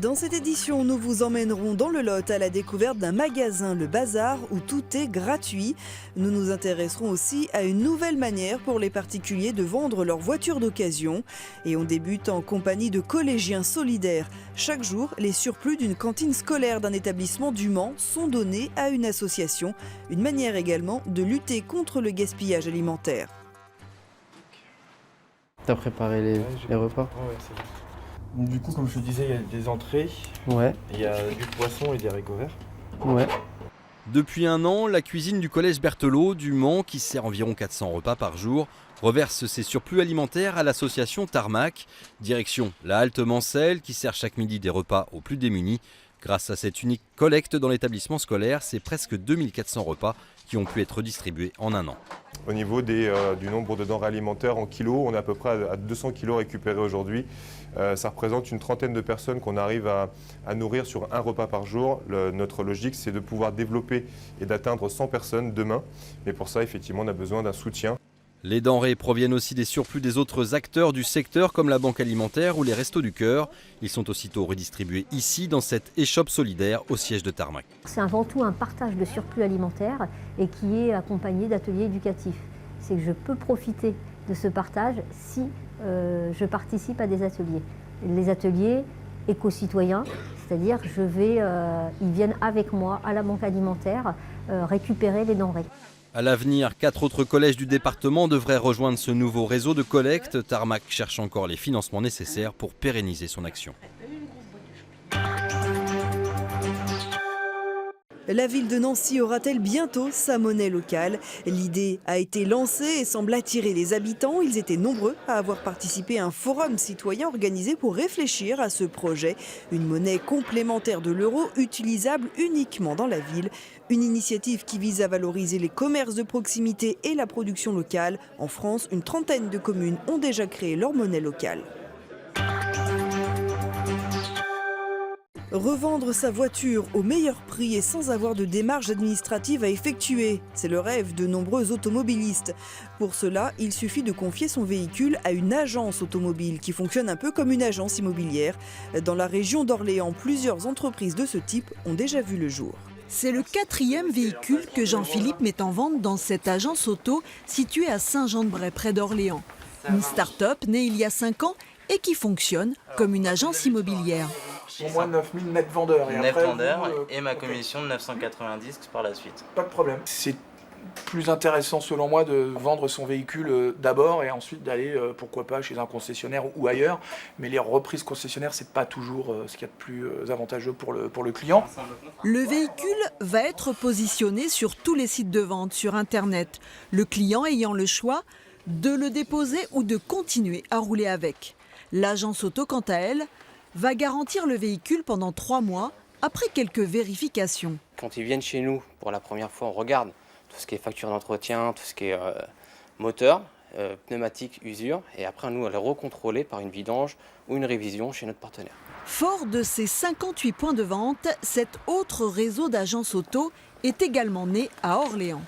Dans cette édition, nous vous emmènerons dans le Lot à la découverte d'un magasin, le Bazar, où tout est gratuit. Nous nous intéresserons aussi à une nouvelle manière pour les particuliers de vendre leurs voitures d'occasion. Et on débute en compagnie de collégiens solidaires. Chaque jour, les surplus d'une cantine scolaire d'un établissement du Mans sont donnés à une association. Une manière également de lutter contre le gaspillage alimentaire. T'as préparé les repas? Ouais, c'est bon. Du coup, comme je te disais, il y a des entrées, Ouais. il y a du poisson et des haricots verts. Ouais. Depuis un an, la cuisine du collège Berthelot du Mans, qui sert environ 400 repas par jour, reverse ses surplus alimentaires à l'association Tarmac. Direction la halte Mancel, qui sert chaque midi des repas aux plus démunis. Grâce à cette unique collecte dans l'établissement scolaire, c'est presque 2400 repas qui ont pu être distribués en un an. Au niveau du nombre de denrées alimentaires en kilos, on est à peu près à 200 kilos récupérés aujourd'hui. Ça représente une trentaine de personnes qu'on arrive à nourrir sur un repas par jour. Notre logique, c'est de pouvoir développer et d'atteindre 100 personnes demain. Mais pour ça, effectivement, on a besoin d'un soutien. Les denrées proviennent aussi des surplus des autres acteurs du secteur comme la Banque Alimentaire ou les Restos du Cœur. Ils sont aussitôt redistribués ici dans cette échoppe solidaire au siège de Tarmac. C'est avant tout un partage de surplus alimentaire et qui est accompagné d'ateliers éducatifs. C'est que je peux profiter de ce partage si je participe à des ateliers. Les ateliers éco-citoyens, c'est-à-dire ils viennent avec moi à la Banque Alimentaire récupérer les denrées. À l'avenir, 4 autres collèges du département devraient rejoindre ce nouveau réseau de collecte. Tarmac cherche encore les financements nécessaires pour pérenniser son action. La ville de Nancy aura-t-elle bientôt sa monnaie locale? L'idée a été lancée et semble attirer les habitants. Ils étaient nombreux à avoir participé à un forum citoyen organisé pour réfléchir à ce projet. Une monnaie complémentaire de l'euro utilisable uniquement dans la ville. Une initiative qui vise à valoriser les commerces de proximité et la production locale. En France, une trentaine de communes ont déjà créé leur monnaie locale. Revendre sa voiture au meilleur prix et sans avoir de démarche administrative à effectuer, c'est le rêve de nombreux automobilistes. Pour cela, il suffit de confier son véhicule à une agence automobile qui fonctionne un peu comme une agence immobilière. Dans la région d'Orléans, plusieurs entreprises de ce type ont déjà vu le jour. C'est le 4e véhicule que Jean-Philippe met en vente dans cette agence auto située à Saint-Jean-de-Bray, près d'Orléans. Une start-up née il y a 5 ans et qui fonctionne comme une agence immobilière. Pour moi, 9000 net vendeurs. Net vendeurs et ma commission de 990 par la suite. Pas de problème. C'est plus intéressant selon moi de vendre son véhicule d'abord et ensuite d'aller, pourquoi pas, chez un concessionnaire ou ailleurs. Mais les reprises concessionnaires, c'est pas toujours ce qu'il y a de plus avantageux pour le client. Le véhicule va être positionné sur tous les sites de vente sur Internet. Le client ayant le choix de le déposer ou de continuer à rouler avec. L'agence auto, quant à elle, va garantir le véhicule pendant 3 mois après quelques vérifications. Quand ils viennent chez nous pour la première fois, on regarde tout ce qui est facture d'entretien, tout ce qui est moteur, pneumatique, usure, et après nous, on les recontrôler par une vidange ou une révision chez notre partenaire. Fort de ces 58 points de vente, cet autre réseau d'agences auto est également né à Orléans.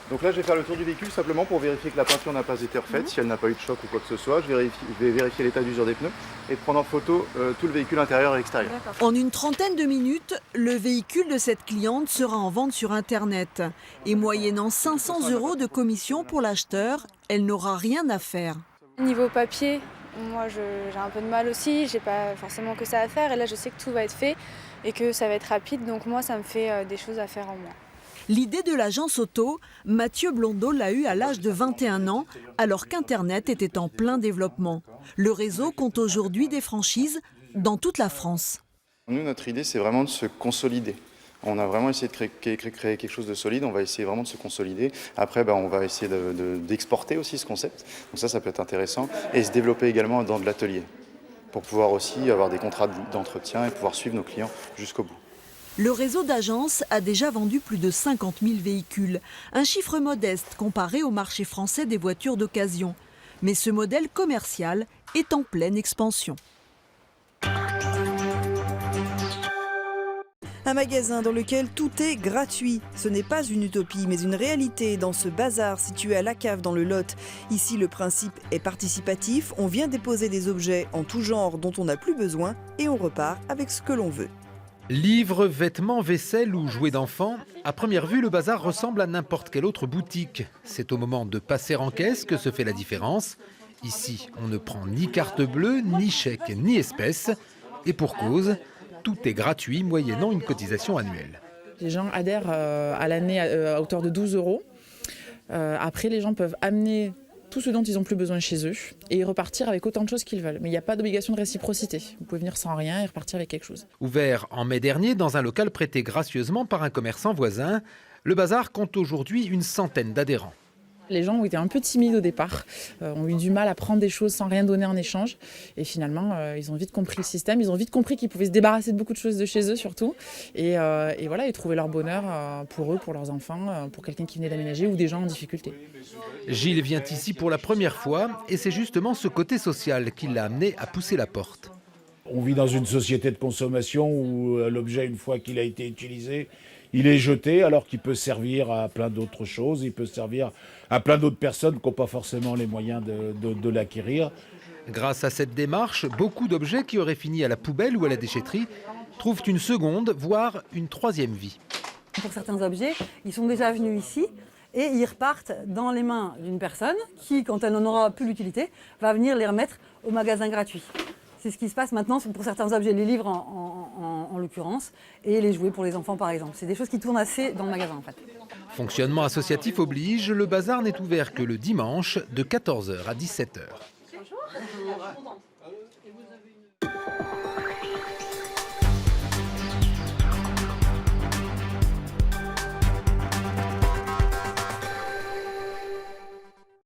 Donc là, je vais faire le tour du véhicule simplement pour vérifier que la peinture n'a pas été refaite, si elle n'a pas eu de choc ou quoi que ce soit. Je vais vérifier l'état d'usure des pneus et prendre en photo tout le véhicule intérieur et extérieur. En une trentaine de minutes, le véhicule de cette cliente sera en vente sur Internet. Et moyennant 500 € de commission pour l'acheteur, elle n'aura rien à faire. Niveau papier, moi j'ai un peu de mal aussi, j'ai pas forcément que ça à faire. Et là, je sais que tout va être fait et que ça va être rapide. Donc moi, ça me fait des choses à faire en moins. L'idée de l'agence auto, Mathieu Blondeau l'a eue à l'âge de 21 ans, alors qu'Internet était en plein développement. Le réseau compte aujourd'hui des franchises dans toute la France. Nous, notre idée, c'est vraiment de se consolider. On a vraiment essayé de créer quelque chose de solide, on va essayer vraiment de se consolider. Après, on va essayer d'exporter aussi ce concept, donc ça peut être intéressant, et se développer également dans de l'atelier, pour pouvoir aussi avoir des contrats d'entretien et pouvoir suivre nos clients jusqu'au bout. Le réseau d'agences a déjà vendu plus de 50 000 véhicules, un chiffre modeste comparé au marché français des voitures d'occasion. Mais ce modèle commercial est en pleine expansion. Un magasin dans lequel tout est gratuit. Ce n'est pas une utopie, mais une réalité dans ce bazar situé à La Cave dans le Lot. Ici, le principe est participatif. On vient déposer des objets en tout genre dont on n'a plus besoin et on repart avec ce que l'on veut. Livres, vêtements, vaisselle ou jouets d'enfants, à première vue, le bazar ressemble à n'importe quelle autre boutique. C'est au moment de passer en caisse que se fait la différence. Ici, on ne prend ni carte bleue, ni chèque, ni espèce. Et pour cause, tout est gratuit moyennant une cotisation annuelle. Les gens adhèrent à l'année à hauteur de 12 €. Après, les gens peuvent amener tout ce dont ils n'ont plus besoin chez eux et repartir avec autant de choses qu'ils veulent. Mais il n'y a pas d'obligation de réciprocité. Vous pouvez venir sans rien et repartir avec quelque chose. Ouvert en mai dernier dans un local prêté gracieusement par un commerçant voisin, le bazar compte aujourd'hui une centaine d'adhérents. Les gens ont été un peu timides au départ, ont eu du mal à prendre des choses sans rien donner en échange. Et finalement, ils ont vite compris le système, ils ont vite compris qu'ils pouvaient se débarrasser de beaucoup de choses de chez eux surtout. Et voilà, et trouver leur bonheur pour eux, pour leurs enfants, pour quelqu'un qui venait d'aménager ou des gens en difficulté. Gilles vient ici pour la première fois et c'est justement ce côté social qui l'a amené à pousser la porte. On vit dans une société de consommation où l'objet, une fois qu'il a été utilisé, il est jeté alors qu'il peut servir à plein d'autres choses, il peut servir à plein d'autres personnes qui n'ont pas forcément les moyens de l'acquérir. Grâce à cette démarche, beaucoup d'objets qui auraient fini à la poubelle ou à la déchetterie trouvent une seconde, voire une troisième vie. Pour certains objets, ils sont déjà venus ici et ils repartent dans les mains d'une personne qui, quand elle n'en aura plus l'utilité, va venir les remettre au magasin gratuit. C'est ce qui se passe maintenant pour certains objets, les livres en l'occurrence, et les jouets pour les enfants par exemple. C'est des choses qui tournent assez dans le magasin en fait. Fonctionnement associatif oblige, le bazar n'est ouvert que le dimanche de 14h à 17h. Bonjour.